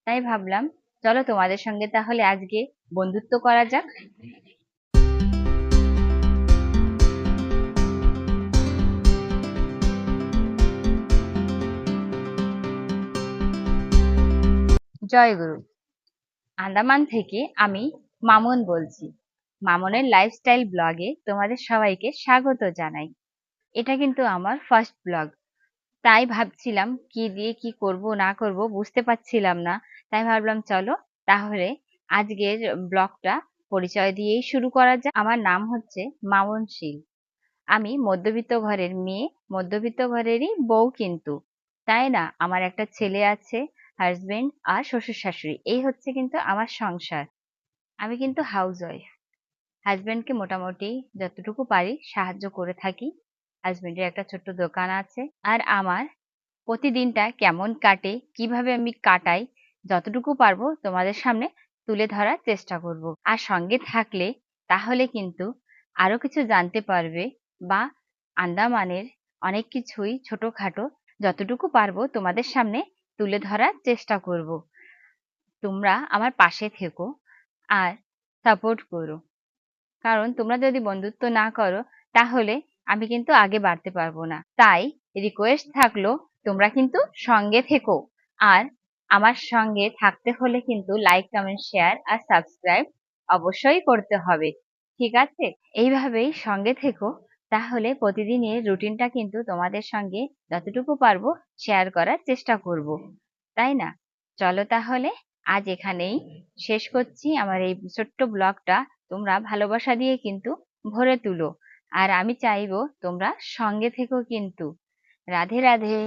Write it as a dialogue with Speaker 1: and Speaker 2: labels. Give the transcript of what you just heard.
Speaker 1: তাই ভাবলাম চলো তোমাদের সঙ্গে তাহলে আজকে বন্ধুত্ব করা যাক। জয় গুরু। আন্দামান থেকে আমি মামুন বলছি। মামুনের লাইফস্টাইল ব্লগে তোমাদের সবাইকে স্বাগত জানাই। এটা কিন্তু আমার ফার্স্ট ব্লগ, তাই ভাবছিলাম কি দিয়ে কি করব না করব বুঝতে পারছিলাম না। তাই ভাবলাম চলো তাহলে আজকের ব্লগটা পরিচয় দিয়েই শুরু করা যাক। আমার নাম হচ্ছে মামুন শীল। আমি মধ্যবিত্ত ঘরের মেয়ে, মধ্যবিত্ত ঘরেরই বউ কিন্তু, তাই না? আমার একটা ছেলে আছে, হাজবেন্ড আর শ্বশুর শাশুড়ি, এই হচ্ছে কিন্তু আমার সংসার। আমি কিন্তু হাউস ওয়াইফ। হাজবেন্ডকে মোটামুটি যতটুকু পারি সাহায্য করে থাকি। হাজবেন্ডের একটা ছোট্ট দোকান আছে। আর আমার প্রতিদিনটা কেমন কাটে, কিভাবে আমি কাটাই, যতটুকু পারবো তোমাদের সামনে তুলে ধরার চেষ্টা করব। আর সঙ্গে থাকলে তাহলে কিন্তু আরো কিছু জানতে পারবে, বা আন্দামানের অনেক কিছুই ছোটখাটো যতটুকু পারবো তোমাদের সামনে তুলে ধরার চেষ্টা করব। তোমরা আমার পাশে থেকো আর সাপোর্ট করো, কারণ তোমরা যদি বন্ধুত্ব না করো তাহলে আমি কিন্তু আগে বাড়তে পারবো না। তাই রিকোয়েস্ট থাকলো তোমরা কিন্তু সঙ্গে থেকো। আর আমার সঙ্গে থাকতে হলে কিন্তু লাইক, কমেন্ট, শেয়ার আর সাবস্ক্রাইব অবশ্যই করতে হবে। ঠিক আছে? এইভাবেই সঙ্গে থেকো, তাহলে প্রতিদিনের রুটিনটা কিন্তু তোমাদের সঙ্গে যতটুকু পারবো শেয়ার করার চেষ্টা করব, তাই না? চলো তাহলে আজ এখানেই শেষ করছি আমার এই ছোট্ট ব্লগটা। তোমরা ভালোবাসা দিয়ে কিন্তু ভরে তুলো, আর আমি চাইবো তোমরা সঙ্গে থেকো কিন্তু। রাধে রাধে।